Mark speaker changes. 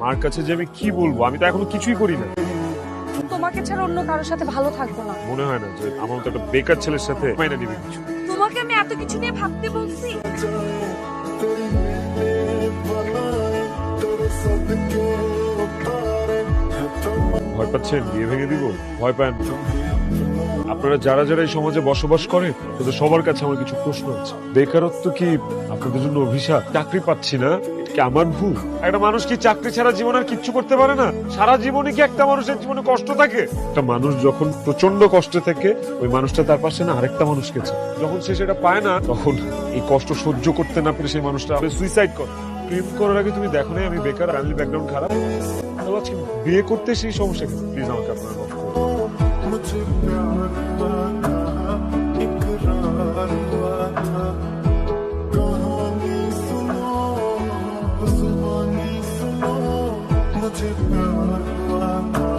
Speaker 1: মার কাছে যে আমি কি বলবো, আমি তো এখনো কিছুই করি না।
Speaker 2: তোমাকে ছাড়া অন্য কারোর সাথে ভালো থাকবো না।
Speaker 1: মনে হয় না যে আমার মতো একটা বেকার ছেলের সাথে মাইনা নিবে কিছু।
Speaker 2: তোমাকে আমি এত কিছু নিয়ে ভাবতে বলছি।
Speaker 1: ভয় পাচ্ছেন বিয়ে ভেঙে দিব? ভয় পান? আপনারা যারা যারা এই সমাজে বসবাস করে তাদের সবার কাছে আমার কিছু প্রশ্ন আছে। বেকারত্ব কি আপনাদের জন্য অভিশাপ? চাকরি পাচ্ছি না, এটা কি আমার ভুল? একটা মানুষ কি চাকরি ছাড়া জীবন আর কিচ্ছু করতে পারে না? সারা জীবনে কি একটা মানুষের জীবনে কষ্ট থাকে? একটা মানুষ যখন প্রচন্ড কষ্টে থাকে, ওই মানুষটা তার পাশে না আরেকটা মানুষকে চায়। যখন সে সেটা পায় না, তখন এই কষ্ট সহ্য করতে না পেরে সেই মানুষটা সুইসাইড করে। প্রেম করার আগে তুমি দেখো না আমি বেকার, ফ্যামিলি ব্যাকগ্রাউন্ড খারাপ, তাহলে আজকে বিয়ে করতে সেই সমস্যা কেন? প্লিজ আমাকে আপনার মাফ করুন।
Speaker 3: मुझे प्यार वाला इकरार वाला कहानी सुनो जुबानी सुनो मुझे प्यार वाला